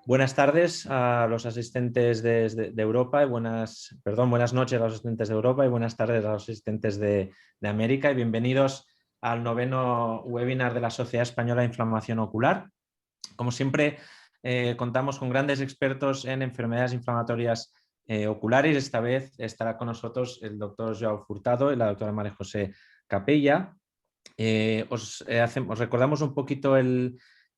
Buenas tardes a los asistentes de Europa y buenas noches a los asistentes de Europa y buenas tardes a los asistentes de América y bienvenidos al 9º webinar de la Sociedad Española de Inflamación Ocular. Como siempre, contamos con grandes expertos en enfermedades inflamatorias oculares. Esta vez estará con nosotros el doctor Joao Furtado y la doctora María José Capella. Os recordamos un poquito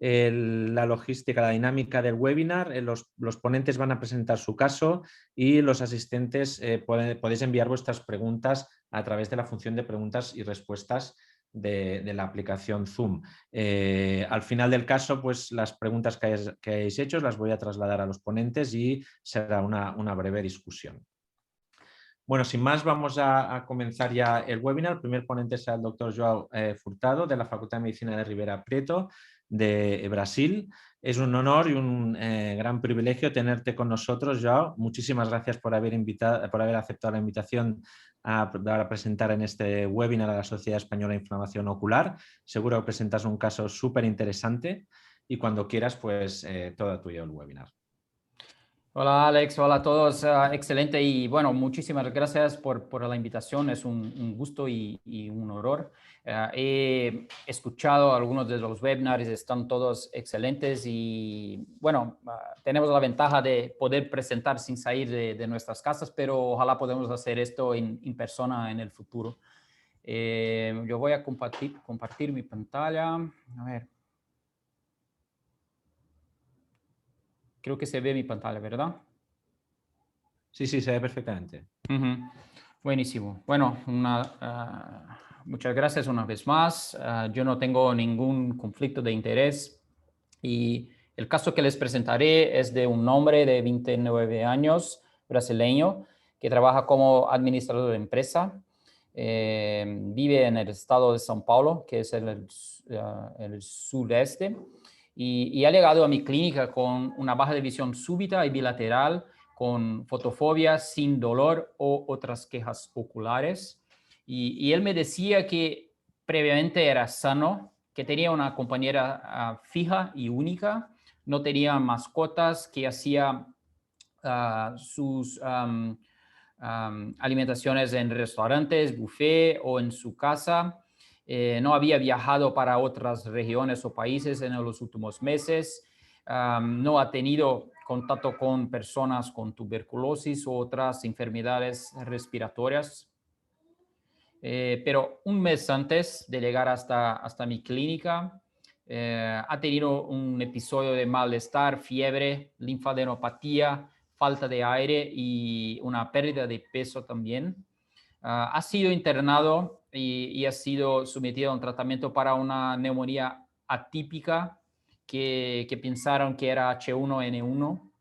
la logística, la dinámica del webinar. Los ponentes van a presentar su caso y los asistentes podéis enviar vuestras preguntas a través de la función de preguntas y respuestas de la aplicación Zoom. Al final del caso, pues las preguntas que hayáis hecho las voy a trasladar a los ponentes y será una breve discusión. Bueno, sin más, vamos a comenzar ya el webinar. El primer ponente será el doctor Joao Furtado, de la Facultad de Medicina de Ribeirão Preto, de Brasil. Es un honor y un gran privilegio tenerte con nosotros, Joao. Muchísimas gracias por haber aceptado la invitación para presentar en este webinar a la Sociedad Española de Inflamación Ocular. Seguro que presentas un caso súper interesante y cuando quieras, pues todo tuyo el webinar. Hola Alex, hola a todos, excelente y bueno, muchísimas gracias por la invitación, es un gusto y un honor. He escuchado algunos de los webinars, están todos excelentes y bueno, tenemos la ventaja de poder presentar sin salir de nuestras casas, pero ojalá podamos hacer esto en persona en el futuro. Yo voy a compartir mi pantalla, a ver. Creo que se ve mi pantalla, ¿verdad? Sí, se ve perfectamente. Buenísimo. Bueno, muchas gracias una vez más. Yo no tengo ningún conflicto de interés y el caso que les presentaré es de un hombre de 29 años, brasileño, que trabaja como administrador de empresa. Vive en el estado de São Paulo, que es el sudeste, y ha llegado a mi clínica con una baja de visión súbita y bilateral, con fotofobia, sin dolor o otras quejas oculares. Y él me decía que previamente era sano, que tenía una compañera fija y única, no tenía mascotas, que hacía sus alimentaciones en restaurantes, buffet o en su casa. No había viajado para otras regiones o países en los últimos meses. No ha tenido contacto con personas con tuberculosis u otras enfermedades respiratorias. Pero un mes antes de llegar hasta mi clínica, ha tenido un episodio de malestar, fiebre, linfadenopatía, falta de aire y una pérdida de peso también. Ha sido internado y ha sido sometido a un tratamiento para una neumonía atípica que pensaron que era H1N1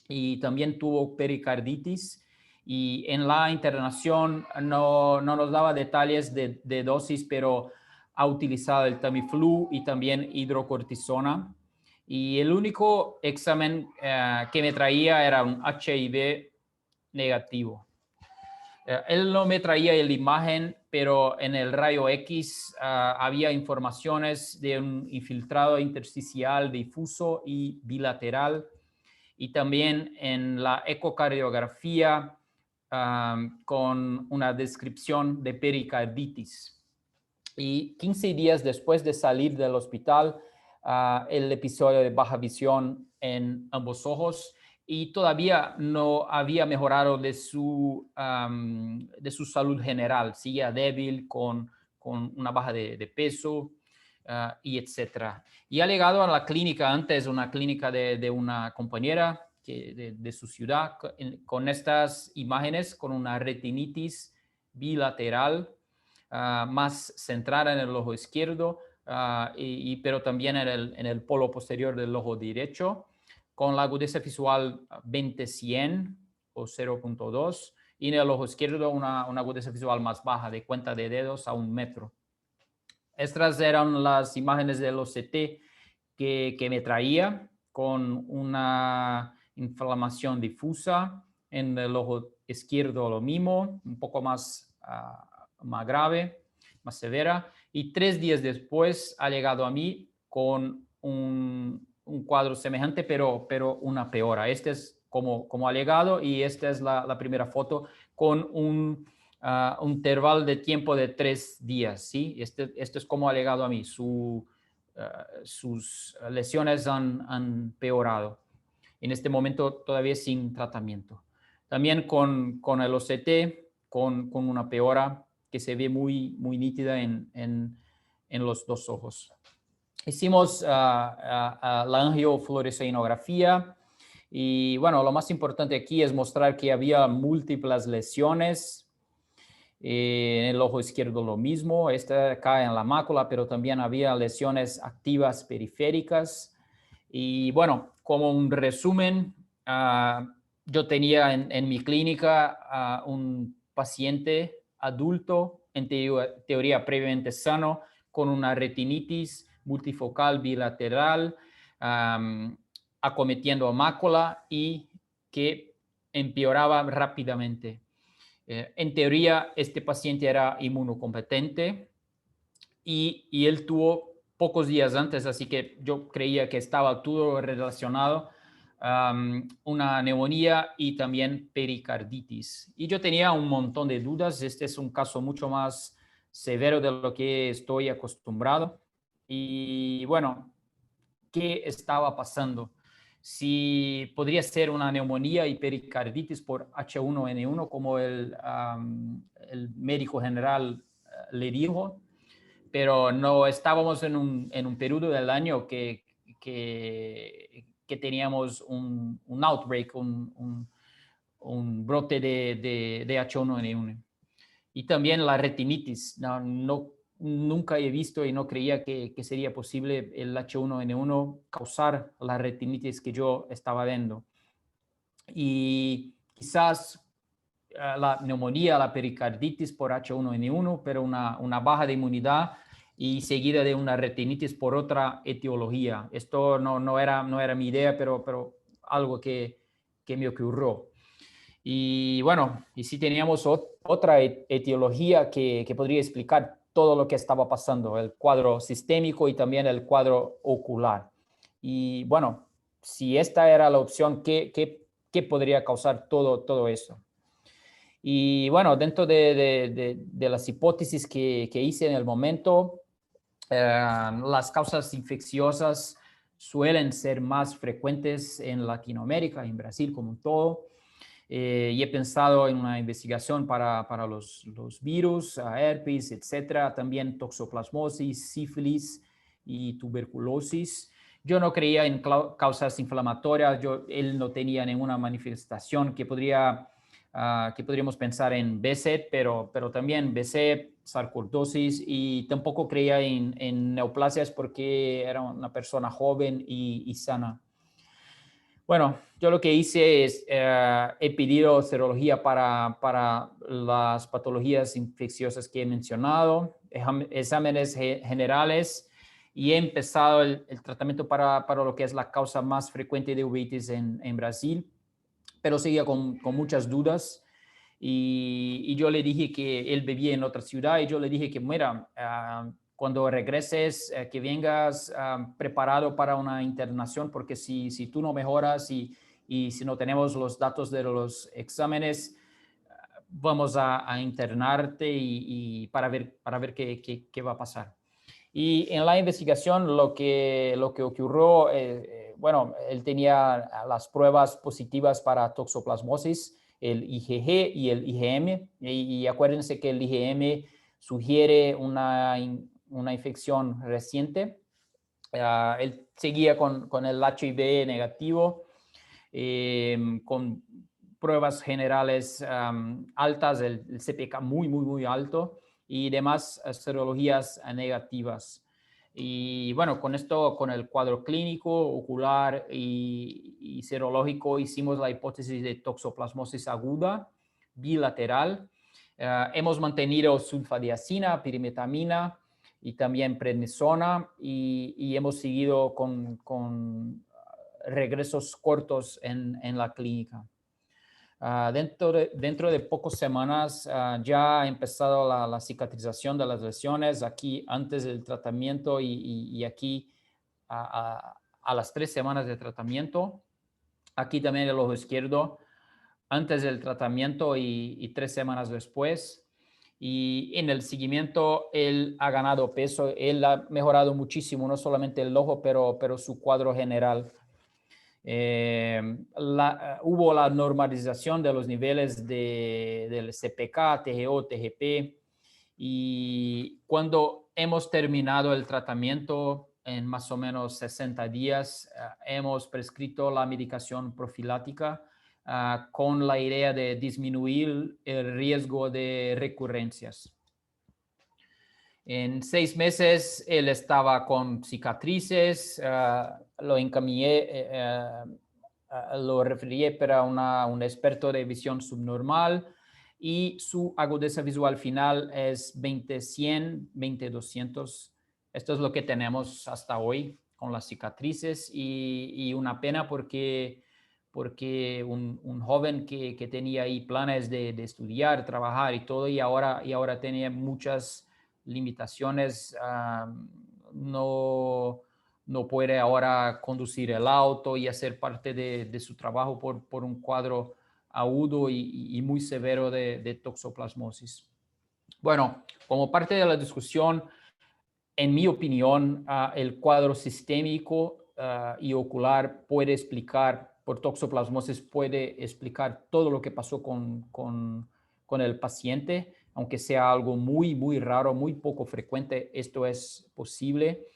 y también tuvo pericarditis. Y en la internación no nos daba detalles de dosis, pero ha utilizado el Tamiflu y también hidrocortisona. Y el único examen que me traía era un HIV negativo. Él no me traía la imagen, pero en el rayo X había informaciones de un infiltrado intersticial difuso y bilateral, y también en la ecocardiografía con una descripción de pericarditis. Y 15 días después de salir del hospital, el episodio de baja visión en ambos ojos, y todavía no había mejorado de su salud general. Seguía débil, con una baja de peso, y etcétera. Y ha llegado a la clínica antes, una clínica de una compañera de su ciudad, con estas imágenes, con una retinitis bilateral, más centrada en el ojo izquierdo, pero también en el polo posterior del ojo derecho, con la agudeza visual 20-100 o 0.2, y en el ojo izquierdo una agudeza visual más baja, de cuenta de dedos a 1 metro. Estas eran las imágenes del OCT que me traía, con una inflamación difusa en el ojo izquierdo, lo mismo, un poco más grave, más severa. Y 3 días después ha llegado a mí con un cuadro semejante, pero una peora. Este es como alegado y esta es la primera foto con un intervalo de tiempo de 3 días, ¿sí? Este es como alegado a mí. Sus lesiones han peorado. En este momento todavía sin tratamiento. También con el OCT, con una peora que se ve muy nítida en los dos ojos. Hicimos la angiofluoresceinografía y bueno, lo más importante aquí es mostrar que había múltiples lesiones. En el ojo izquierdo lo mismo, esta cae en la mácula, pero también había lesiones activas periféricas. Y bueno, como un resumen, yo tenía en mi clínica un paciente adulto, en teoría previamente sano, con una retinitis multifocal bilateral, acometiendo mácula y que empeoraba rápidamente. En teoría, este paciente era inmunocompetente y él tuvo pocos días antes, así que yo creía que estaba todo relacionado, una neumonía y también pericarditis. Y yo tenía un montón de dudas. Este es un caso mucho más severo de lo que estoy acostumbrado. Y bueno, ¿qué estaba pasando? Si podría ser una neumonía y pericarditis por H1N1, como el médico general le dijo, pero no estábamos en un periodo del año que teníamos un outbreak, un brote de H1N1. Y también la retinitis. Nunca he visto y no creía que sería posible el H1N1 causar la retinitis que yo estaba viendo. Y quizás la neumonía, la pericarditis por H1N1, pero una baja de inmunidad y seguida de una retinitis por otra etiología. Esto no era mi idea, pero algo que me ocurrió. Y bueno, y sí teníamos otra etiología que podría explicar todo lo que estaba pasando, el cuadro sistémico y también el cuadro ocular. Y bueno, si esta era la opción, ¿qué podría causar todo eso? Y bueno, dentro de las hipótesis que hice en el momento, las causas infecciosas suelen ser más frecuentes en Latinoamérica, en Brasil como un todo. Y he pensado en una investigación para los virus, herpes, etcétera, también toxoplasmosis, sífilis y tuberculosis. Yo no creía en causas inflamatorias, él no tenía ninguna manifestación que podríamos pensar en BSEP, pero también BSEP, sarcoidosis, y tampoco creía en neoplasias porque era una persona joven y sana. Bueno, yo lo que hice es, he pedido serología para las patologías infecciosas que he mencionado, exámenes generales, y he empezado el tratamiento para lo que es la causa más frecuente de uveitis en Brasil, pero seguía con muchas dudas. Y yo le dije que él vivía en otra ciudad y yo le dije que, mira, cuando regreses, que vengas preparado para una internación, porque si tú no mejoras y si no tenemos los datos de los exámenes, vamos a internarte y para ver qué va a pasar. Y en la investigación lo que ocurrió, bueno, él tenía las pruebas positivas para toxoplasmosis, el IgG y el IgM, y acuérdense que el IgM sugiere una infección reciente. Él seguía con el HIV negativo, con pruebas generales altas, el CPK muy alto y demás serologías negativas. Y bueno, con esto, con el cuadro clínico, ocular y serológico, hicimos la hipótesis de toxoplasmosis aguda bilateral. Hemos mantenido sulfadiazina, pirimetamina y también prednisona y hemos seguido con regresos cortos en la clínica. Dentro de pocas semanas ya ha empezado la cicatrización de las lesiones aquí antes del tratamiento y aquí a las 3 semanas de tratamiento. Aquí también el ojo izquierdo, antes del tratamiento y 3 semanas después. Y en el seguimiento, él ha ganado peso, él ha mejorado muchísimo, no solamente el ojo, pero su cuadro general. Hubo la normalización de los niveles del CPK, TGO, TGP, y cuando hemos terminado el tratamiento en más o menos 60 días, hemos prescrito la medicación profiláctica con la idea de disminuir el riesgo de recurrencias. En 6 meses él estaba con cicatrices, lo encaminé, lo referí para un experto de visión subnormal y su agudeza visual final es 20-100, 20-200. Esto es lo que tenemos hasta hoy con las cicatrices y una pena porque un joven que tenía ahí planes de estudiar, trabajar y todo y ahora tenía muchas limitaciones, no puede ahora conducir el auto y hacer parte de su trabajo por un cuadro agudo y muy severo de toxoplasmosis. Bueno, como parte de la discusión, en mi opinión, el cuadro sistémico y ocular puede explicar, por toxoplasmosis, puede explicar todo lo que pasó con el paciente, aunque sea algo muy, muy raro, muy poco frecuente, esto es posible.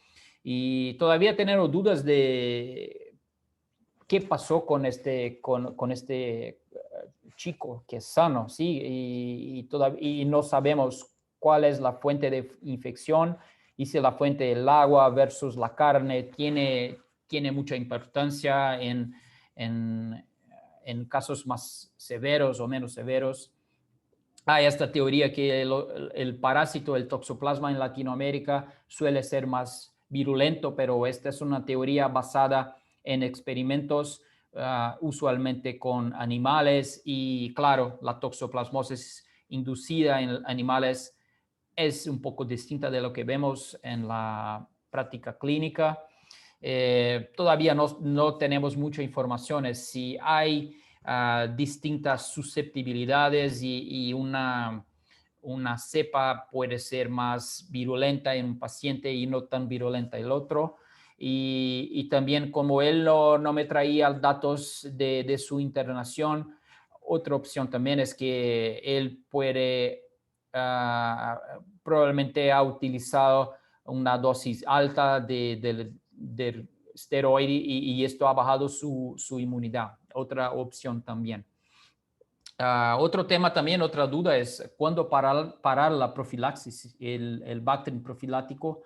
Y todavía tenemos dudas de qué pasó con este chico que es sano, ¿sí? Y no sabemos cuál es la fuente de infección y si la fuente del agua versus la carne tiene mucha importancia en casos más severos o menos severos. Hay esta teoría que el parásito, el toxoplasma en Latinoamérica suele ser más virulento, pero esta es una teoría basada en experimentos usualmente con animales y claro, la toxoplasmosis inducida en animales es un poco distinta de lo que vemos en la práctica clínica. Todavía no tenemos mucha información si hay distintas susceptibilidades y una cepa puede ser más virulenta en un paciente y no tan virulenta en el otro. Y también como él no me traía datos de su internación, otra opción también es que él probablemente ha utilizado una dosis alta de esteroide y esto ha bajado su inmunidad. Otra opción también. Otro tema también, otra duda es cuándo parar la profilaxis, el Bactrim profilático.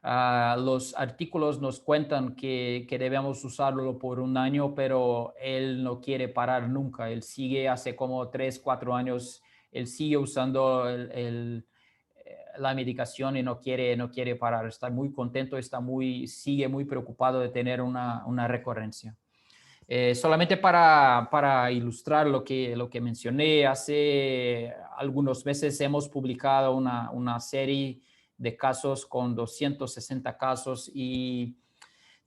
Los artículos nos cuentan que debemos usarlo por 1 año, pero él no quiere parar nunca. Él sigue hace como 3, 4 años, él sigue usando la medicación y no quiere parar. Está muy contento, sigue muy preocupado de tener una recurrencia. Solamente para ilustrar lo que mencioné, hace algunos meses hemos publicado una serie de casos con 260 casos y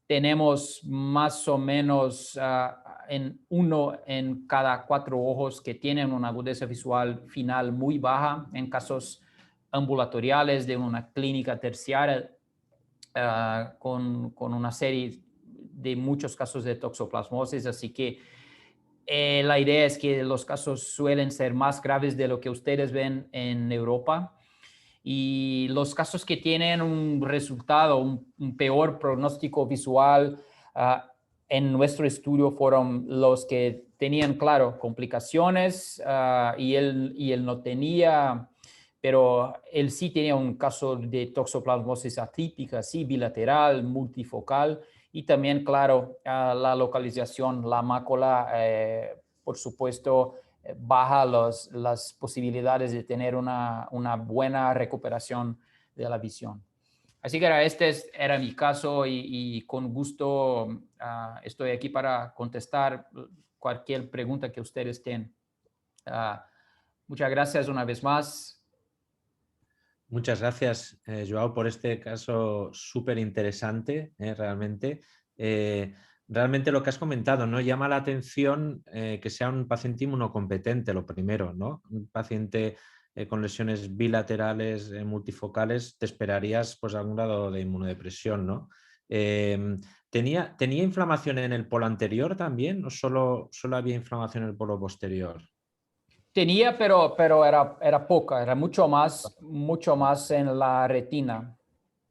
tenemos más o menos en 1 en cada 4 ojos que tienen una agudeza visual final muy baja en casos ambulatoriales de una clínica terciaria con una serie de muchos casos de toxoplasmosis, así que la idea es que los casos suelen ser más graves de lo que ustedes ven en Europa y los casos que tienen un resultado, un peor pronóstico visual en nuestro estudio fueron los que tenían, claro, complicaciones y él no tenía, pero él sí tenía un caso de toxoplasmosis atípica, sí, bilateral, multifocal y también, claro, la localización, la mácula, por supuesto, baja las posibilidades de tener una buena recuperación de la visión. Así que este era mi caso y con gusto estoy aquí para contestar cualquier pregunta que ustedes tengan. Muchas gracias una vez más. Muchas gracias, Joao, por este caso súper interesante, realmente. Realmente lo que has comentado, ¿no? Llama la atención que sea un paciente inmunocompetente, lo primero, ¿no? Un paciente con lesiones bilaterales multifocales, te esperarías pues algún grado de inmunodepresión, ¿no? ¿Tenía inflamación en el polo anterior también o solo había inflamación en el polo posterior? Tenía, pero era poca, era mucho más en la retina,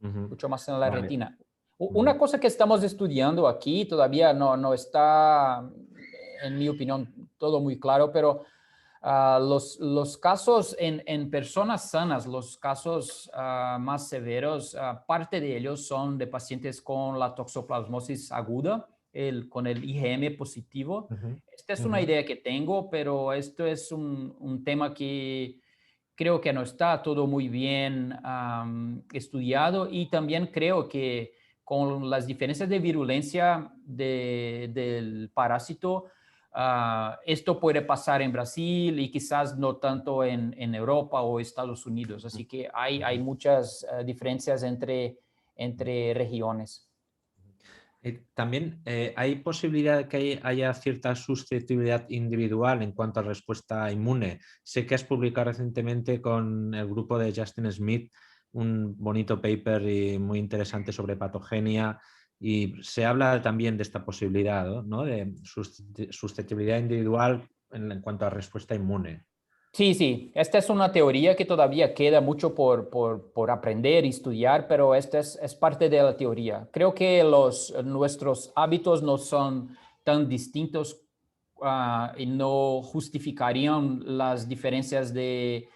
Ujú. mucho más en la Vale. retina. Ujú. Una cosa que estamos estudiando aquí, todavía no está, en mi opinión, todo muy claro, pero los casos en personas sanas, los casos más severos, parte de ellos son de pacientes con la toxoplasmosis aguda, con el IgM positivo. Ujú. Esta es una Ujú. idea que tengo, pero esto es un tema que creo que no está todo muy bien estudiado, y también creo que con las diferencias de virulencia del parásito, esto puede pasar en Brasil y quizás no tanto en Europa o Estados Unidos. Así que hay Ujú. muchas diferencias entre regiones. También hay posibilidad de que haya cierta susceptibilidad individual en cuanto a respuesta inmune. Sé que has publicado recientemente con el grupo de Justin Smith un bonito paper y muy interesante sobre patogenia, y se habla también de esta posibilidad, ¿no? De susceptibilidad individual en cuanto a respuesta inmune. Sí, sí, esta es una teoría que todavía queda mucho por aprender y estudiar, pero esta es parte de la teoría. Creo que nuestros hábitos no son tan distintos, y no justificarían las diferencias de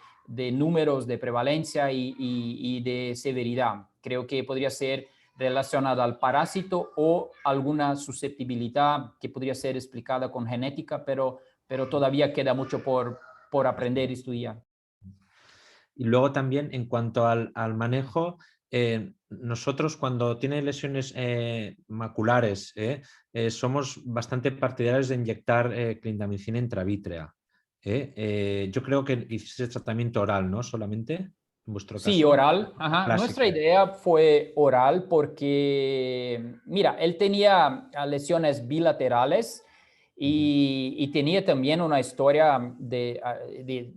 números de prevalencia y de severidad. Creo que podría ser relacionada al parásito o alguna susceptibilidad que podría ser explicada con genética, pero todavía queda mucho por aprender y estudiar. Y luego también en cuanto al manejo, nosotros cuando tiene lesiones maculares, somos bastante partidarios de inyectar clindamicina intravítrea. Yo creo que hiciste tratamiento oral, ¿no? Solamente, en vuestro Sí, caso, oral. Ajá. Nuestra clásico. idea fue oral porque, mira, él tenía lesiones bilaterales Ujú. y tenía también una historia de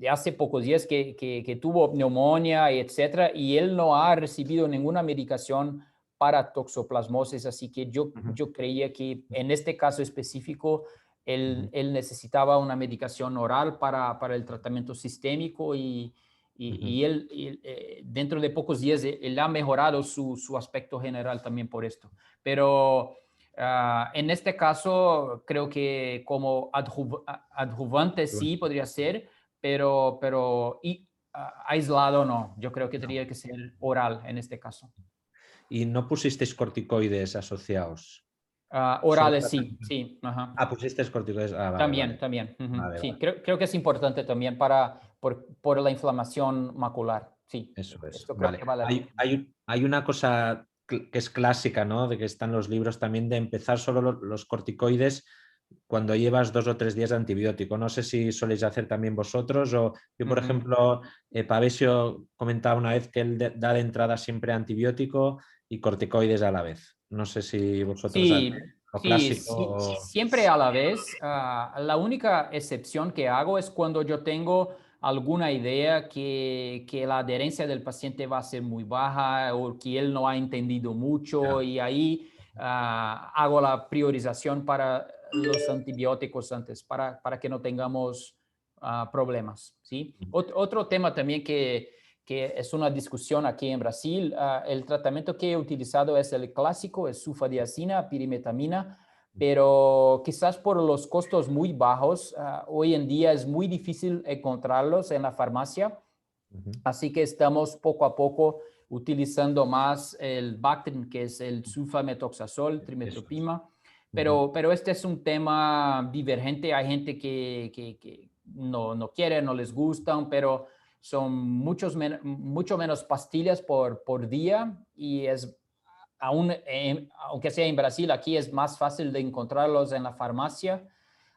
hace pocos días que tuvo neumonía y etcétera, y él no ha recibido ninguna medicación para toxoplasmosis, así que Ujú. yo creía que en este caso específico Ujú. él necesitaba una medicación oral para el tratamiento sistémico, Ujú. y él, dentro de pocos días, él ha mejorado su aspecto general también por esto. Pero en este caso, creo que como adjuvante sí podría ser, pero aislado no. Yo creo que No. tendría que ser oral en este caso. Y no pusisteis corticoides asociados. Solo Orales sí, tratamiento. sí. Ajá. Ah, pusisteis corticoides. Ah, vale, También, vale. también. Ujú, Vale, sí, vale. creo que es importante también por la inflamación macular. Sí, Eso es, esto creo vale. que vale la pena. Hay una cosa que es clásica, ¿no? De que están los libros también de empezar solo los corticoides cuando llevas 2 o 3 días de antibiótico. No sé si soléis hacer también vosotros o yo, por Ujú. ejemplo, Pavesio comentaba una vez que él da de entrada siempre antibiótico y corticoides a la vez. No sé si vosotros hacéis Sí, lo sí, clásico sí, o... siempre a la vez. La única excepción que hago es cuando yo tengo alguna idea que la adherencia del paciente va a ser muy baja o que él no ha entendido mucho, Ya. y ahí hago la priorización para los antibióticos antes, para que no tengamos problemas, ¿sí? Otro tema también que es una discusión aquí en Brasil. El tratamiento que he utilizado es el clásico, es sulfadiazina, pirimetamina, pero quizás por los costos muy bajos, hoy en día es muy difícil encontrarlos en la farmacia, Ujú. así que estamos poco a poco utilizando más el Bactrim, que es el sulfametoxazol, Eso es. trimetopima, Ujú. pero este es un tema divergente. Hay gente que no quiere, no les gustan, pero son mucho menos pastillas por día, y aún, aunque sea en Brasil, aquí es más fácil de encontrarlos en la farmacia. Ujú.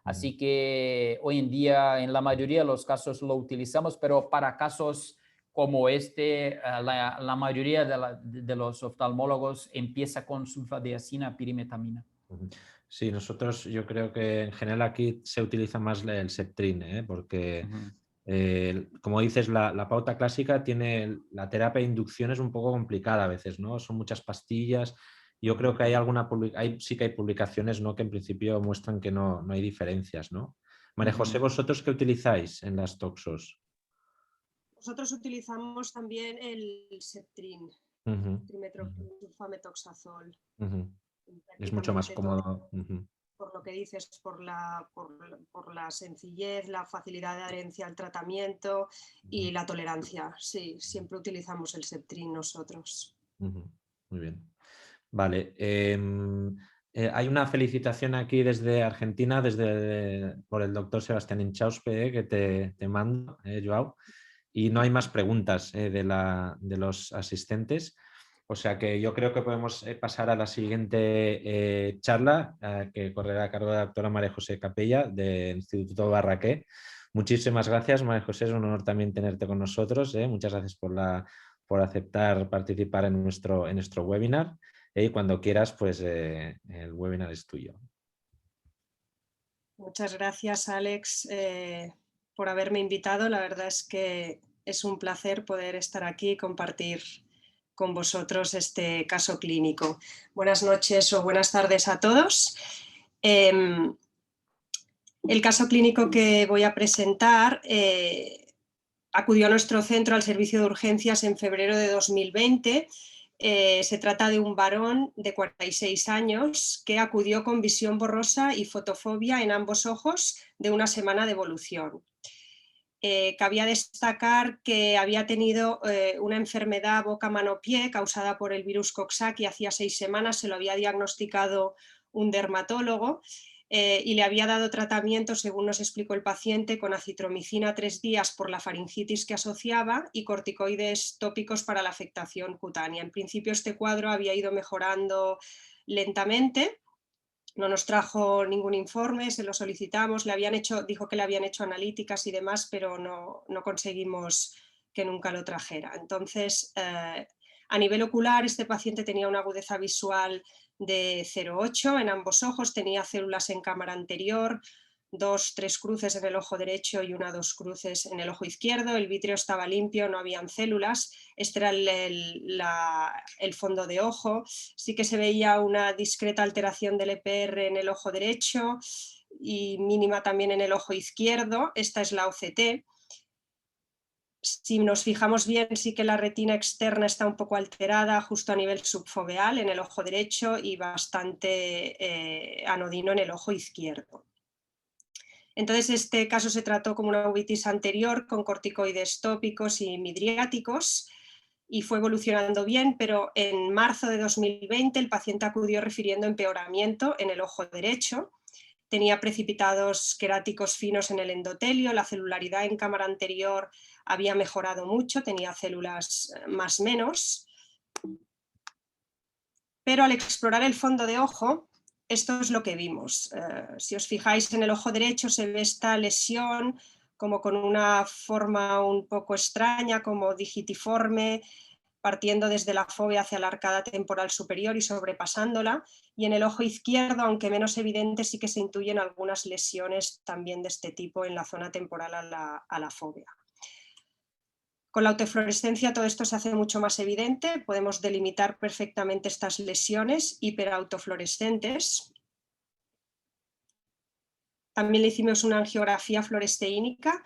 Así que hoy en día, en la mayoría de los casos lo utilizamos, pero para casos como la mayoría de los oftalmólogos empieza con sulfadiazina pirimetamina. Sí, nosotros yo creo que en general aquí se utiliza más el Septrin, porque como dices, la pauta clásica tiene, la terapia de inducción es un poco complicada a veces, ¿no? Son muchas pastillas. Yo creo que sí que hay publicaciones, ¿no?, que en principio muestran que no hay diferencias, ¿no? María José, ¿vosotros qué utilizáis en las toxos? Nosotros utilizamos también el Septrin, sulfametoxazol. Es mucho más cómodo. Por lo que dices, por la sencillez, la facilidad de adherencia al tratamiento y la tolerancia. Sí, siempre utilizamos el Septrin nosotros. Muy bien. Vale. Hay una felicitación aquí desde Argentina, por el doctor Sebastián Inchauspe, que te mando, Joao. Y no hay más preguntas de los asistentes. O sea que yo creo que podemos pasar a la siguiente charla, que correrá a cargo de la doctora María José Capella, del Instituto Barraqué. Muchísimas gracias, María José. Es un honor también tenerte con nosotros. Muchas gracias por aceptar participar en nuestro webinar. Y cuando quieras, pues el webinar es tuyo. Muchas gracias, Alex, por haberme invitado. La verdad es que es un placer poder estar aquí y compartir con vosotros este caso clínico. Buenas noches o buenas tardes a todos. El caso clínico que voy a presentar acudió a nuestro centro al servicio de urgencias en febrero de 2020. Se trata de un varón de 46 años que acudió con visión borrosa y fotofobia en ambos ojos de una semana de evolución. Cabía destacar que había tenido una enfermedad boca-mano-pie causada por el virus Coxsackie hacía 6 semanas, se lo había diagnosticado un dermatólogo y le había dado tratamiento, según nos explicó el paciente, con acitromicina 3 días por la faringitis que asociaba y corticoides tópicos para la afectación cutánea. En principio este cuadro había ido mejorando lentamente. No nos trajo ningún informe, se lo solicitamos, dijo que le habían hecho analíticas y demás, pero no conseguimos que nunca lo trajera. Entonces, a nivel ocular, este paciente tenía una agudeza visual de 0,8 en ambos ojos, tenía células en cámara anterior, 2-3 cruces en el ojo derecho y 1-2 cruces en el ojo izquierdo. El vítreo estaba limpio, no habían células. Este era el fondo de ojo. Sí que se veía una discreta alteración del EPR en el ojo derecho y mínima también en el ojo izquierdo. Esta es la OCT. Si nos fijamos bien, sí que la retina externa está un poco alterada justo a nivel subfoveal en el ojo derecho y bastante anodino en el ojo izquierdo. Entonces, este caso se trató como una uveitis anterior con corticoides tópicos y midriáticos y fue evolucionando bien, pero en marzo de 2020 el paciente acudió refiriendo empeoramiento en el ojo derecho. Tenía precipitados queráticos finos en el endotelio, la celularidad en cámara anterior había mejorado mucho, tenía células más menos. Pero al explorar el fondo de ojo, esto es lo que vimos. Si os fijáis en el ojo derecho se ve esta lesión como con una forma un poco extraña, como digitiforme, partiendo desde la fovea hacia la arcada temporal superior y sobrepasándola. Y en el ojo izquierdo, aunque menos evidente, sí que se intuyen algunas lesiones también de este tipo en la zona temporal a la fovea. Con la autofluorescencia todo esto se hace mucho más evidente, podemos delimitar perfectamente estas lesiones hiperautofluorescentes. También le hicimos una angiografía fluoresteínica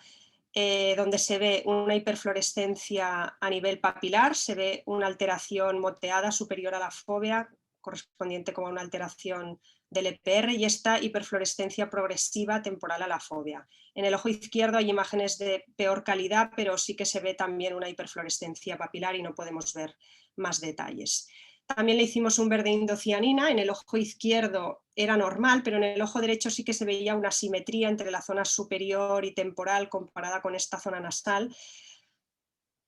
donde se ve una hiperfluorescencia a nivel papilar, se ve una alteración moteada superior a la fovea, correspondiente como a una alteración del EPR, y esta hiperfluorescencia progresiva temporal a la fovea. En el ojo izquierdo hay imágenes de peor calidad, pero sí que se ve también una hiperfluorescencia papilar y no podemos ver más detalles. También le hicimos un verde indocianina, en el ojo izquierdo era normal, pero en el ojo derecho sí que se veía una simetría entre la zona superior y temporal comparada con esta zona nasal,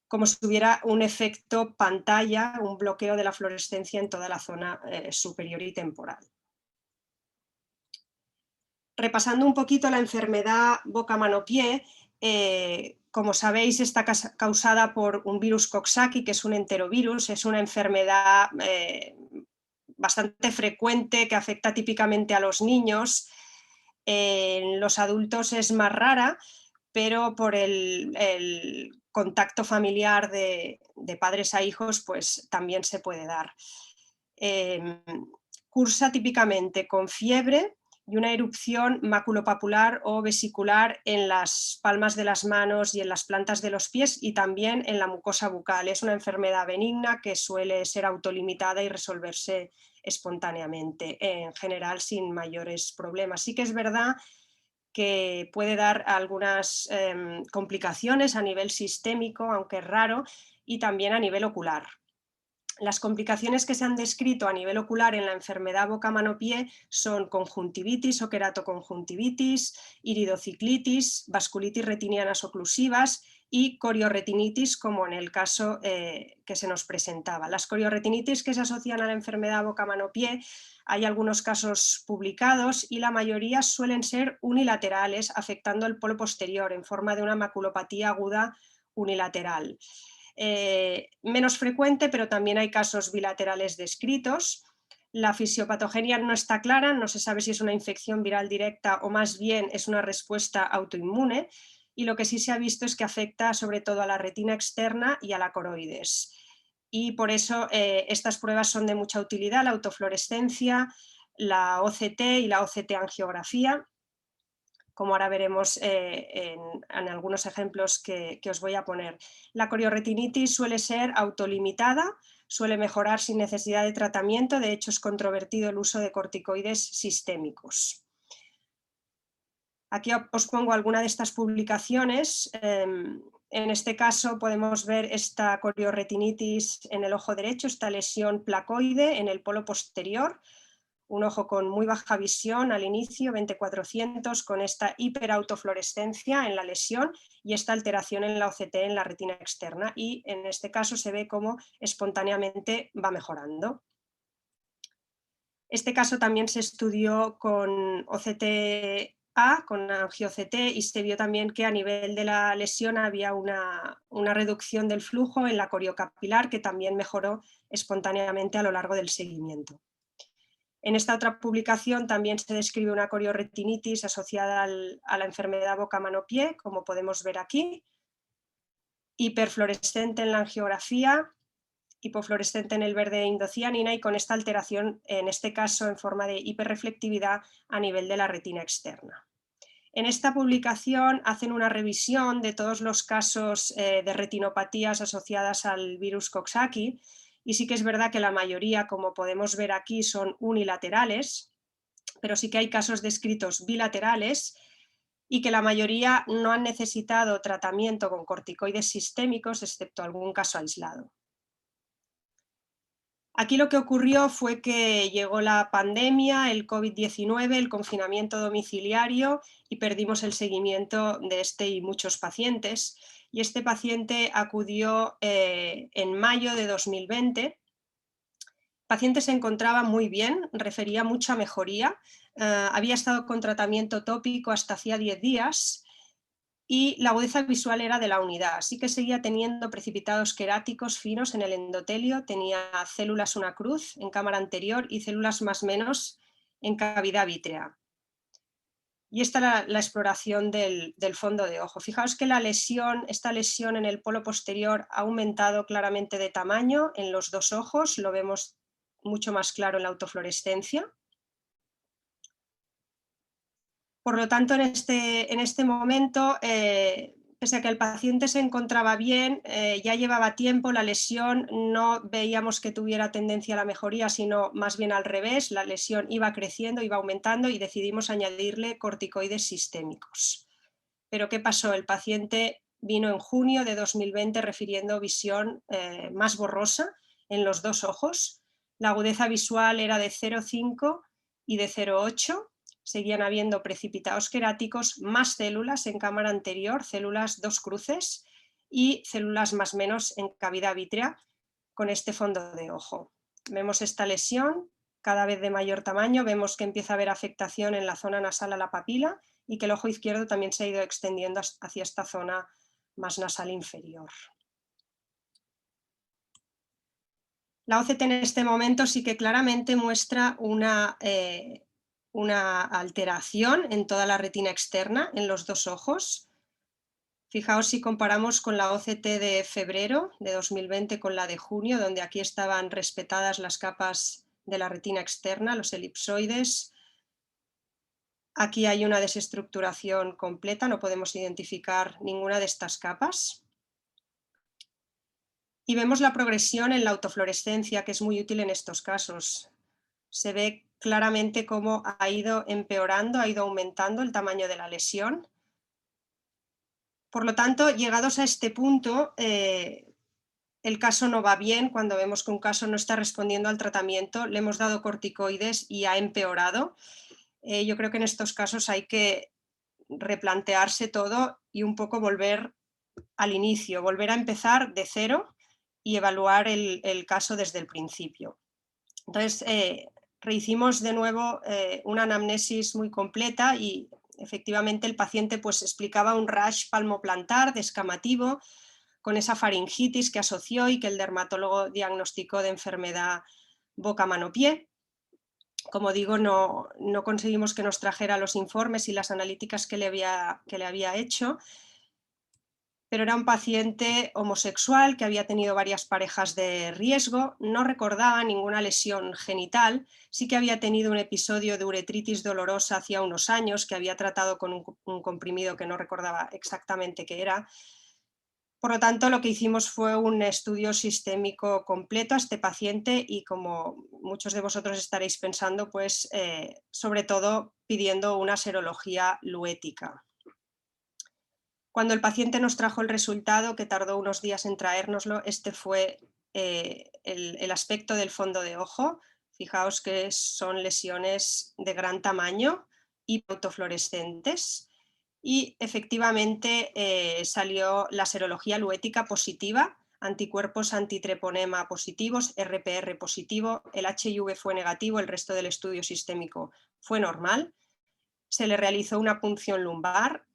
como si hubiera un efecto pantalla, un bloqueo de la fluorescencia en toda la zona superior y temporal. Repasando un poquito la enfermedad boca-mano-pie, Como sabéis, está causada por un virus Coxsackie, que es un enterovirus, es una enfermedad bastante frecuente que afecta típicamente a los niños. En los adultos es más rara, pero por el contacto familiar de padres a hijos, pues también se puede dar. Cursa típicamente con fiebre y una erupción maculopapular o vesicular en las palmas de las manos y en las plantas de los pies y también en la mucosa bucal. Es una enfermedad benigna que suele ser autolimitada y resolverse espontáneamente, en general sin mayores problemas. Sí que es verdad que puede dar algunas complicaciones a nivel sistémico, aunque es raro, y también a nivel ocular. Las complicaciones que se han descrito a nivel ocular en la enfermedad boca-mano-pie son conjuntivitis o queratoconjuntivitis, iridociclitis, vasculitis retinianas oclusivas y coriorretinitis, como en el caso que se nos presentaba. Las coriorretinitis que se asocian a la enfermedad boca-mano-pie, hay algunos casos publicados y la mayoría suelen ser unilaterales, afectando el polo posterior en forma de una maculopatía aguda unilateral. Menos frecuente, pero también hay casos bilaterales descritos. La fisiopatogenia no está clara, no se sabe si es una infección viral directa o más bien es una respuesta autoinmune, y lo que sí se ha visto es que afecta sobre todo a la retina externa y a la coroides. Y por eso estas pruebas son de mucha utilidad, la autofluorescencia, la OCT y la OCT-angiografía, como ahora veremos en algunos ejemplos que os voy a poner. La coriorretinitis suele ser autolimitada, suele mejorar sin necesidad de tratamiento, de hecho es controvertido el uso de corticoides sistémicos. Aquí os pongo alguna de estas publicaciones. En este caso podemos ver esta coriorretinitis en el ojo derecho, esta lesión placoide en el polo posterior, un ojo con muy baja visión al inicio, 20-400, con esta hiperautofluorescencia en la lesión y esta alteración en la OCT en la retina externa, y en este caso se ve cómo espontáneamente va mejorando. Este caso también se estudió con OCT-A, con angio-OCT, y se vio también que a nivel de la lesión había una reducción del flujo en la coriocapilar que también mejoró espontáneamente a lo largo del seguimiento. En esta otra publicación también se describe una coriorretinitis asociada a la enfermedad boca-mano-pie, como podemos ver aquí, hiperfluorescente en la angiografía, hipofluorescente en el verde indocianina y con esta alteración, en este caso en forma de hiperreflectividad a nivel de la retina externa. En esta publicación hacen una revisión de todos los casos de retinopatías asociadas al virus Coxsackie, y sí que es verdad que la mayoría, como podemos ver aquí, son unilaterales, pero sí que hay casos descritos bilaterales y que la mayoría no han necesitado tratamiento con corticoides sistémicos, excepto algún caso aislado. Aquí lo que ocurrió fue que llegó la pandemia, el COVID-19, el confinamiento domiciliario, y perdimos el seguimiento de este y muchos pacientes. Y este paciente acudió en mayo de 2020. El paciente se encontraba muy bien, refería mucha mejoría, había estado con tratamiento tópico hasta hacía 10 días, y la agudeza visual era de la unidad, así que seguía teniendo precipitados queráticos finos en el endotelio, tenía células una cruz en cámara anterior y células más menos en cavidad vítrea. Y esta era la exploración del fondo de ojo. Fijaos que esta lesión en el polo posterior ha aumentado claramente de tamaño en los dos ojos, lo vemos mucho más claro en la autofluorescencia. Por lo tanto, en este momento, pese a que el paciente se encontraba bien, ya llevaba tiempo, la lesión no veíamos que tuviera tendencia a la mejoría, sino más bien al revés, la lesión iba creciendo, iba aumentando, y decidimos añadirle corticoides sistémicos. Pero ¿qué pasó? El paciente vino en junio de 2020 refiriendo visión más borrosa en los dos ojos, la agudeza visual era de 0,5 y de 0,8, seguían habiendo precipitados queráticos, más células en cámara anterior, células dos cruces y células más menos en cavidad vítrea con este fondo de ojo. Vemos esta lesión cada vez de mayor tamaño, vemos que empieza a haber afectación en la zona nasal a la papila y que el ojo izquierdo también se ha ido extendiendo hacia esta zona más nasal inferior. La OCT en este momento sí que claramente muestra una alteración en toda la retina externa, en los dos ojos. Fijaos si comparamos con la OCT de febrero de 2020 con la de junio, donde aquí estaban respetadas las capas de la retina externa, los elipsoides. Aquí hay una desestructuración completa, no podemos identificar ninguna de estas capas. Y vemos la progresión en la autofluorescencia, que es muy útil en estos casos. Se ve claramente cómo ha ido empeorando, ha ido aumentando el tamaño de la lesión. Por lo tanto, llegados a este punto, el caso no va bien. Cuando vemos que un caso no está respondiendo al tratamiento, le hemos dado corticoides y ha empeorado. Yo creo que en estos casos hay que replantearse todo y un poco volver al inicio, volver a empezar de cero y evaluar el caso desde el principio. Entonces, rehicimos de nuevo una anamnesis muy completa y efectivamente el paciente pues explicaba un rash palmoplantar descamativo con esa faringitis que asoció y que el dermatólogo diagnosticó de enfermedad boca-mano-pie. Como digo, no conseguimos que nos trajera los informes y las analíticas que le había hecho, pero era un paciente homosexual que había tenido varias parejas de riesgo, no recordaba ninguna lesión genital, sí que había tenido un episodio de uretritis dolorosa hacía unos años que había tratado con un comprimido que no recordaba exactamente qué era. Por lo tanto, lo que hicimos fue un estudio sistémico completo a este paciente y, como muchos de vosotros estaréis pensando, pues sobre todo pidiendo una serología luética. Cuando el paciente nos trajo el resultado, que tardó unos días en traérnoslo, este fue el aspecto del fondo de ojo. Fijaos que son lesiones de gran tamaño y autofluorescentes. Y efectivamente salió la serología luética positiva, anticuerpos antitreponema positivos, RPR positivo, el HIV fue negativo, el resto del estudio sistémico fue normal. Se le realizó una punción lumbar,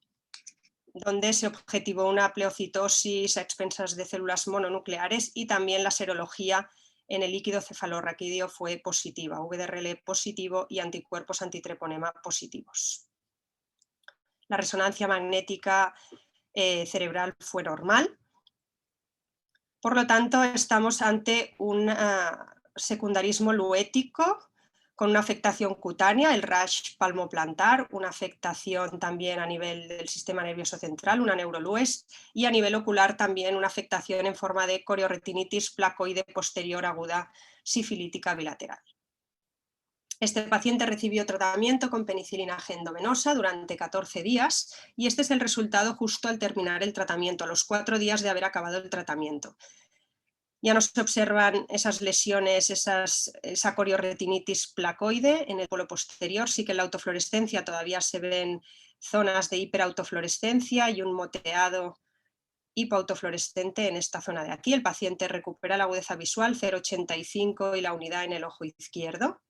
donde se objetivó una pleocitosis a expensas de células mononucleares, y también la serología en el líquido cefalorraquídeo fue positiva, VDRL positivo y anticuerpos antitreponema positivos. La resonancia magnética cerebral fue normal. Por lo tanto, estamos ante un secundarismo luético con una afectación cutánea, el rash palmoplantar, una afectación también a nivel del sistema nervioso central, una neurolues, y a nivel ocular también una afectación en forma de corioretinitis placoide posterior aguda sifilítica bilateral. Este paciente recibió tratamiento con penicilina G endovenosa durante 14 días y este es el resultado justo al terminar el tratamiento, a los 4 días de haber acabado el tratamiento. Ya no se observan esas lesiones, esa corioretinitis placoide en el polo posterior, sí que en la autofluorescencia todavía se ven zonas de hiperautofluorescencia y un moteado hipoautofluorescente en esta zona de aquí. El paciente recupera la agudeza visual 0,85 y la unidad en el ojo izquierdo.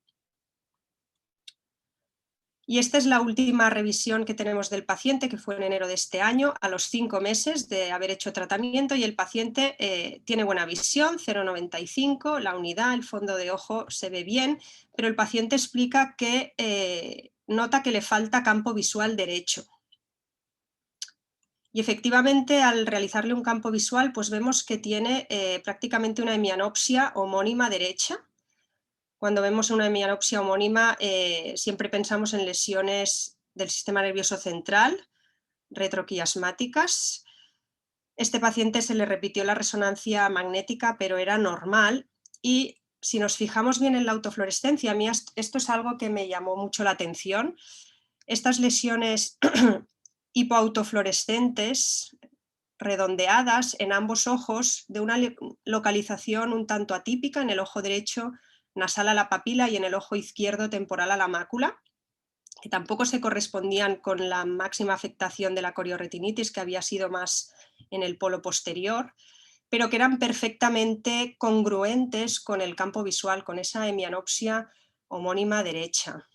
Y esta es la última revisión que tenemos del paciente, que fue en enero de este año, a los 5 meses de haber hecho tratamiento, y el paciente tiene buena visión, 0,95, la unidad, el fondo de ojo se ve bien, pero el paciente explica que nota que le falta campo visual derecho. Y efectivamente, al realizarle un campo visual, pues vemos que tiene prácticamente una hemianopsia homónima derecha. Cuando vemos una hemianopsia homónima, siempre pensamos en lesiones del sistema nervioso central, retroquiasmáticas. Este paciente se le repitió la resonancia magnética, pero era normal. Y si nos fijamos bien en la autofluorescencia, a mí esto es algo que me llamó mucho la atención. Estas lesiones hipoautofluorescentes, redondeadas en ambos ojos, de una localización un tanto atípica, en el ojo derecho nasal a la papila y en el ojo izquierdo temporal a la mácula, que tampoco se correspondían con la máxima afectación de la corioretinitis, que había sido más en el polo posterior, pero que eran perfectamente congruentes con el campo visual, con esa hemianopsia homónima derecha.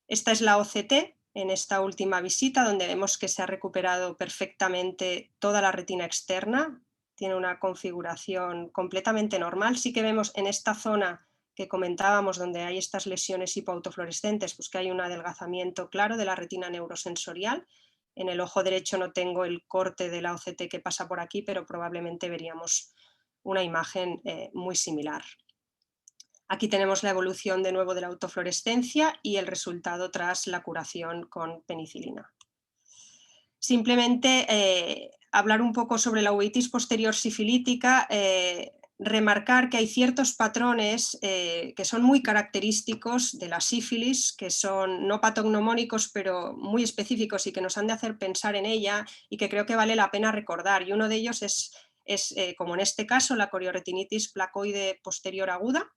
Esta es la OCT en esta última visita, donde vemos que se ha recuperado perfectamente toda la retina externa, tiene una configuración completamente normal. Sí que vemos en esta zona que comentábamos, donde hay estas lesiones hipoautofluorescentes, pues que hay un adelgazamiento claro de la retina neurosensorial. En el ojo derecho no tengo el corte de la OCT que pasa por aquí, pero probablemente veríamos una imagen muy similar. Aquí tenemos la evolución de nuevo de la autofluorescencia y el resultado tras la curación con penicilina. Simplemente hablar un poco sobre la uveitis posterior sifilítica, remarcar que hay ciertos patrones que son muy característicos de la sífilis, que son no patognomónicos pero muy específicos y que nos han de hacer pensar en ella y que creo que vale la pena recordar. Y uno de ellos es como en este caso, la corioretinitis placoide posterior aguda,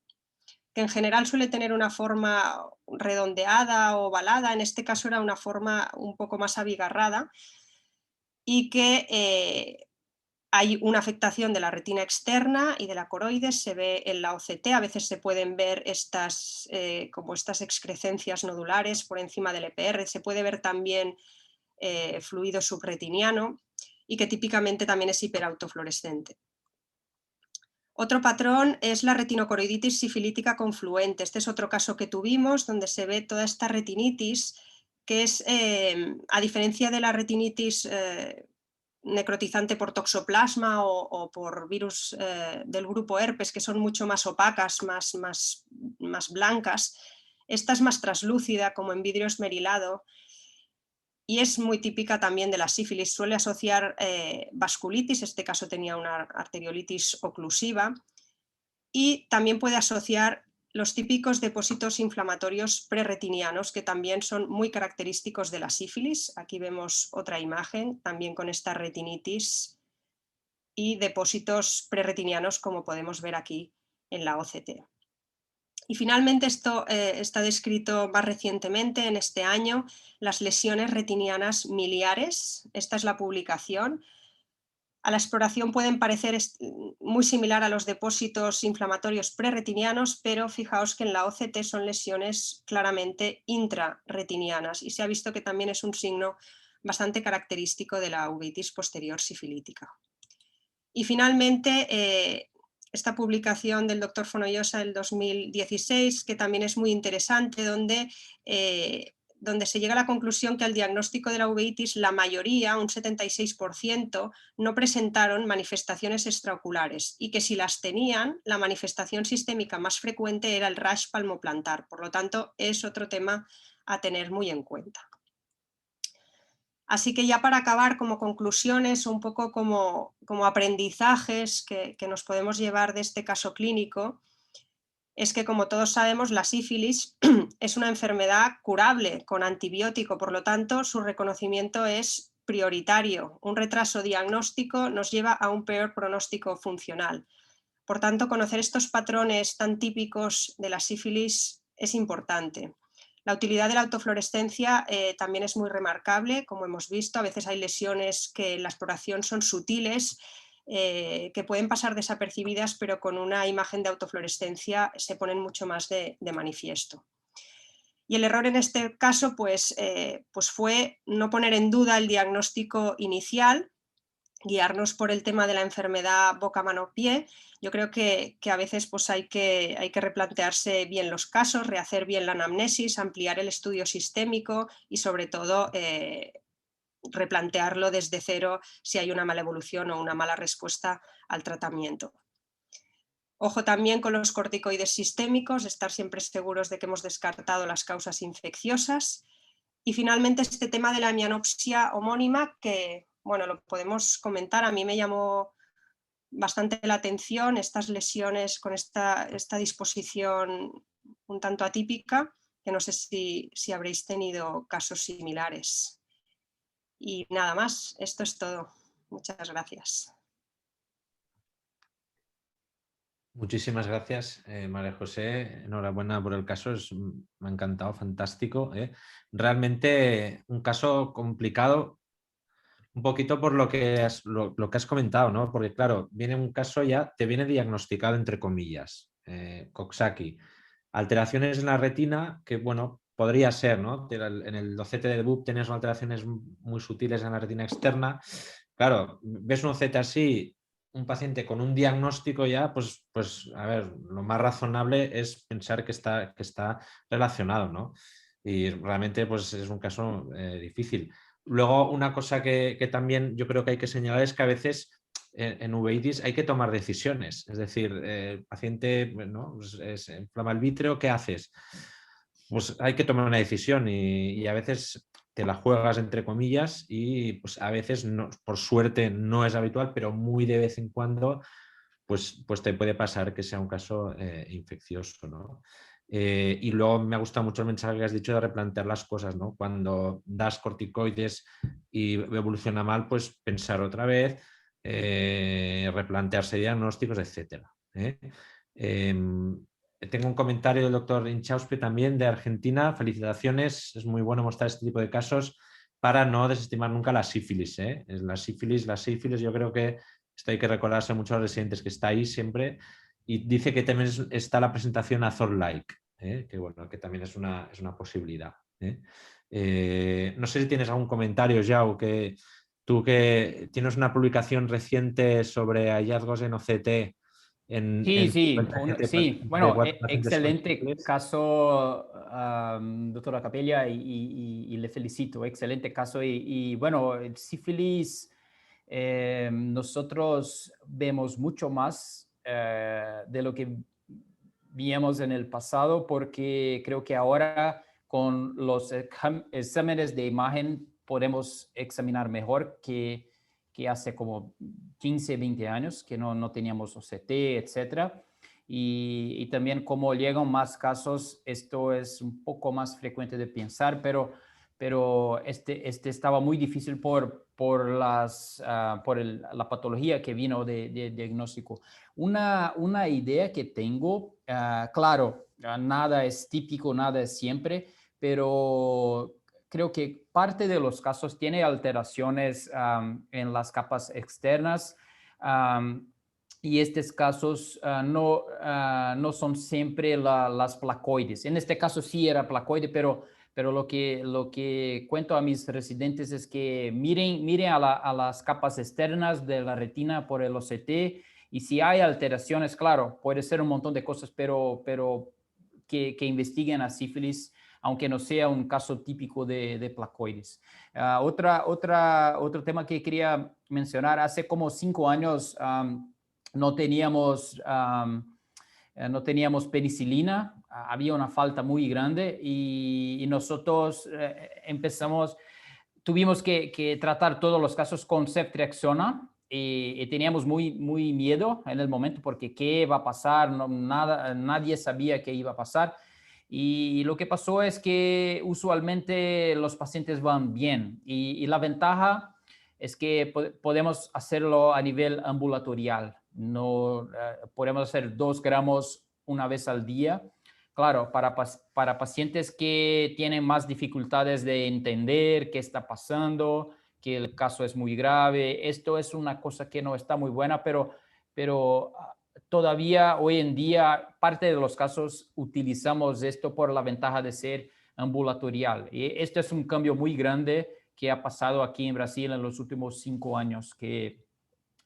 que en general suele tener una forma redondeada o ovalada, en este caso era una forma un poco más abigarrada, y que hay una afectación de la retina externa y de la coroides, se ve en la OCT, a veces se pueden ver como estas excrescencias nodulares por encima del EPR, se puede ver también fluido subretiniano y que típicamente también es hiperautofluorescente. Otro patrón es la retinocoroiditis sifilítica confluente. Este es otro caso que tuvimos donde se ve toda esta retinitis que es, a diferencia de la retinitis necrotizante por toxoplasma o por virus del grupo herpes, que son mucho más opacas, más blancas, esta es más traslúcida, como en vidrio esmerilado, y es muy típica también de la sífilis. Suele asociar vasculitis, en este caso tenía una arteriolitis oclusiva, y también puede asociar los típicos depósitos inflamatorios prerretinianos, que también son muy característicos de la sífilis. Aquí vemos otra imagen, también con esta retinitis y depósitos prerretinianos, como podemos ver aquí en la OCT. Y finalmente esto está descrito más recientemente, en este año, las lesiones retinianas miliares. Esta es la publicación. A la exploración pueden parecer muy similar a los depósitos inflamatorios prerretinianos, pero fijaos que en la OCT son lesiones claramente intrarretinianas y se ha visto que también es un signo bastante característico de la uveitis posterior sifilítica. Y finalmente, esta publicación del doctor Fonollosa del 2016, que también es muy interesante, donde se llega a la conclusión que al diagnóstico de la uveitis la mayoría, un 76%, no presentaron manifestaciones extraoculares y que si las tenían, la manifestación sistémica más frecuente era el rash palmoplantar. Por lo tanto, es otro tema a tener muy en cuenta. Así que ya para acabar, como conclusiones, un poco como aprendizajes que nos podemos llevar de este caso clínico, es que, como todos sabemos, la sífilis es una enfermedad curable con antibiótico, por lo tanto su reconocimiento es prioritario. Un retraso diagnóstico nos lleva a un peor pronóstico funcional. Por tanto, conocer estos patrones tan típicos de la sífilis es importante. La utilidad de la autofluorescencia también es muy remarcable, como hemos visto. A veces hay lesiones que en la exploración son sutiles, que pueden pasar desapercibidas, pero con una imagen de autofluorescencia se ponen mucho más de manifiesto. Y el error en este caso pues fue no poner en duda el diagnóstico inicial, guiarnos por el tema de la enfermedad boca-mano-pie. Yo creo que a veces pues hay que replantearse bien los casos, rehacer bien la anamnesis, ampliar el estudio sistémico y sobre todo replantearlo desde cero si hay una mala evolución o una mala respuesta al tratamiento. Ojo también con los corticoides sistémicos, estar siempre seguros de que hemos descartado las causas infecciosas. Y finalmente este tema de la hemianopsia homónima, que bueno, lo podemos comentar, a mí me llamó bastante la atención estas lesiones con esta disposición un tanto atípica, que no sé si habréis tenido casos similares. Y nada más, esto es todo. Muchas gracias. Muchísimas gracias, María José. Enhorabuena por el caso, me ha encantado, fantástico. Realmente un caso complicado, un poquito por lo que has comentado, ¿no? Porque claro, viene un caso ya, te viene diagnosticado entre comillas, Coxsackie. Alteraciones en la retina que, bueno, podría ser, ¿no? En el OCT de BUP tenías alteraciones muy sutiles en la retina externa. Claro, ves un OCT así, un paciente con un diagnóstico ya, pues a ver, lo más razonable es pensar que está relacionado, ¿no? Y realmente pues es un caso difícil. Luego, una cosa que también yo creo que hay que señalar es que a veces en uveitis hay que tomar decisiones. Es decir, el paciente, ¿no? Pues se inflama el vítreo, ¿qué haces? Pues hay que tomar una decisión y a veces te la juegas entre comillas y pues a veces, no, por suerte no es habitual, pero muy de vez en cuando pues te puede pasar que sea un caso infeccioso, ¿no? Y luego me ha gustado mucho el mensaje que has dicho de replantear las cosas, ¿no? Cuando das corticoides y evoluciona mal, pues pensar otra vez, replantearse diagnósticos, etc. Tengo un comentario del doctor Inchauspe también de Argentina. Felicitaciones, es muy bueno mostrar este tipo de casos para no desestimar nunca la sífilis. La sífilis, yo creo que esto hay que recordarse mucho a los residentes que está ahí siempre. Y dice que también está la presentación Azor-like, que bueno, que también es una posibilidad. No sé si tienes algún comentario, Yao, que tú que tienes una publicación reciente sobre hallazgos en OCT Sí, sí, sí. Bueno, 54 pacientes con excelente sífilis. caso, doctora Capella, y le felicito. Excelente caso. Y bueno, el sífilis, nosotros vemos mucho más de lo que vimos en el pasado, porque creo que ahora con los exámenes de imagen podemos examinar mejor que hace como 15, 20 años que no teníamos OCT, etcétera. Y también como llegan más casos, esto es un poco más frecuente de pensar, pero este estaba muy difícil por la patología que vino de diagnóstico. Una idea que tengo, claro, nada es típico, nada es siempre, pero creo que parte de los casos tiene alteraciones en las capas externas, y estos casos no son siempre las placoides. En este caso sí era placoide, pero lo que cuento a mis residentes es que miren a las capas externas de la retina por el OCT, y si hay alteraciones, claro, puede ser un montón de cosas, pero que investiguen a sífilis, aunque no sea un caso típico de placoides. Otro tema que quería mencionar, hace como 5 años no teníamos penicilina, había una falta muy grande y nosotros tuvimos que tratar todos los casos con ceftriaxona y teníamos muy miedo en el momento porque qué va a pasar, nadie sabía qué iba a pasar. Y lo que pasó es que usualmente los pacientes van bien y la ventaja es que podemos hacerlo a nivel ambulatorial. No, podemos hacer 2 gramos una vez al día. Claro, para pacientes que tienen más dificultades de entender qué está pasando, que el caso es muy grave, esto es una cosa que no está muy buena, pero todavía hoy en día parte de los casos utilizamos esto por la ventaja de ser ambulatorial. Y esto es un cambio muy grande que ha pasado aquí en Brasil en los últimos 5 años, que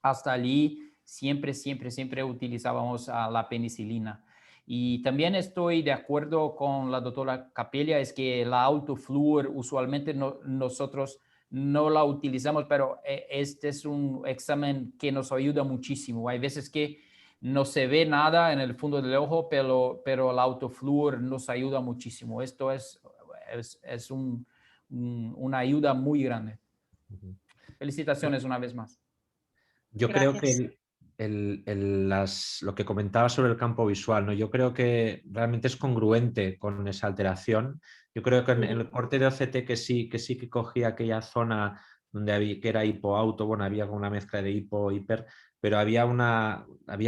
hasta allí siempre utilizábamos la penicilina. Y también estoy de acuerdo con la doctora Capella, es que la autofluor usualmente nosotros no la utilizamos, pero este es un examen que nos ayuda muchísimo. Hay veces que no se ve nada en el fondo del ojo, pero la autofluor nos ayuda muchísimo. Esto es una ayuda muy grande. Felicitaciones una vez más. Yo creo Gracias. que lo que comentaba sobre el campo visual, ¿no? Yo creo que realmente es congruente con esa alteración. Yo creo que en el corte de OCT que sí que cogía aquella zona donde que era hipoauto, bueno, había una mezcla de hipo-hiper, pero había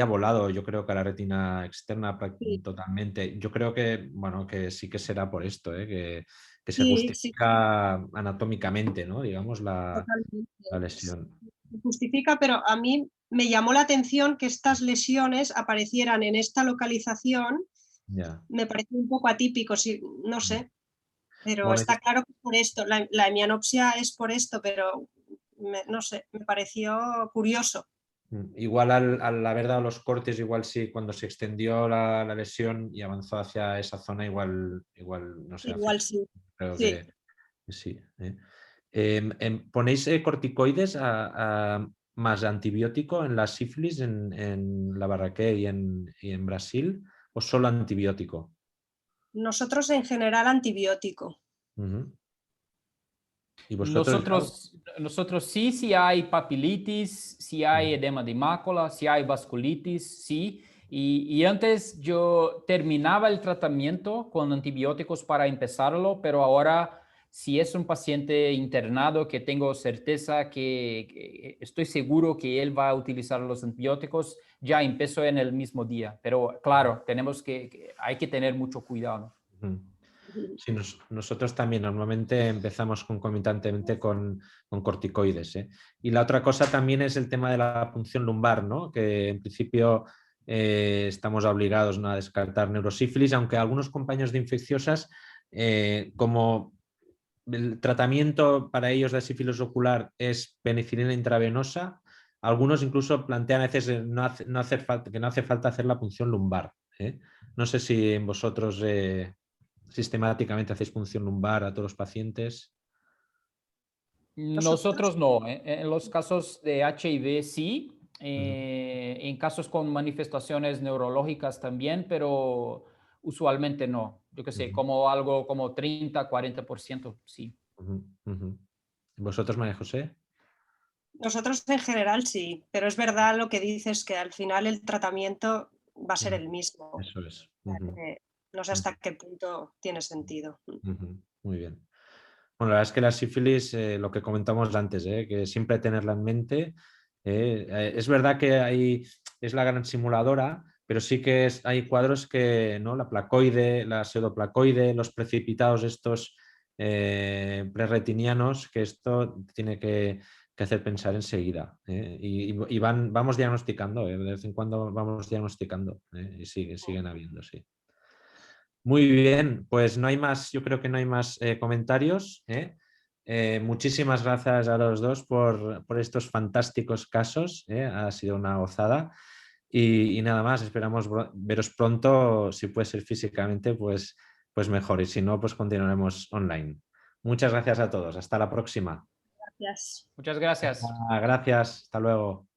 volado, yo creo que a la retina externa Sí, totalmente. Yo creo que, bueno, que sí que será por esto, que se sí, sí, justifica anatómicamente, ¿no? Digamos, la totalmente. lesión. Se justifica, pero a mí me llamó la atención que estas lesiones aparecieran en esta localización. Ya. Me parece un poco atípico, sí, no sé. Pero Bueno, está claro que por esto, la hemianopsia es por esto, pero no sé, me pareció curioso. igual al haber dado los cortes, igual sí, cuando se extendió la lesión y avanzó hacia esa zona, igual no sé, Igual sí. creo Sí. que sí. ¿Ponéis corticoides más antibiótico en la sífilis en la Barraquer y en Brasil o solo antibiótico? Nosotros en general antibiótico. Ujú. ¿Y vosotros? Nosotros sí, si hay papilitis, si hay edema de mácula, si hay vasculitis, sí. Y antes yo terminaba el tratamiento con antibióticos para empezarlo, pero ahora si es un paciente internado que tengo certeza que estoy seguro que él va a utilizar los antibióticos, ya empiezo en el mismo día. Pero claro, hay que tener mucho cuidado. Ujú. Sí, nosotros también normalmente empezamos concomitantemente con corticoides. Y la otra cosa también es el tema de la punción lumbar, ¿no? Que en principio estamos obligados, ¿no?, a descartar neurosífilis, aunque algunos compañeros de infecciosas, como el tratamiento para ellos de sífilis ocular es penicilina intravenosa, algunos incluso plantean a veces que no hace falta hacer la punción lumbar. No sé si en vosotros sistemáticamente hacéis punción lumbar a todos los pacientes. Nosotros no. En los casos de HIV sí, en casos con manifestaciones neurológicas también, pero usualmente no. Yo qué sé, como algo como 30, 40%, sí. ¿Vosotros, María José? Nosotros en general sí, pero es verdad lo que dices, que al final el tratamiento va a ser el mismo. Eso es. No sé hasta qué punto tiene sentido. Muy bien. Bueno, la verdad es que la sífilis, lo que comentamos antes, que siempre tenerla en mente. Es verdad que es la gran simuladora, pero sí que hay cuadros que, ¿no?, la placoide, la pseudoplacoide, los precipitados estos preretinianos, que esto tiene que hacer pensar enseguida. Y vamos diagnosticando, de vez en cuando vamos diagnosticando, y siguen habiendo, sí. Muy bien, pues no hay más, yo creo que no hay más comentarios. Muchísimas gracias a los dos por estos fantásticos casos. Ha sido una gozada. Y nada más, esperamos veros pronto, si puede ser físicamente, pues mejor. Y si no, pues continuaremos online. Muchas gracias a todos. Hasta la próxima. Gracias. Muchas gracias. Gracias. Hasta luego.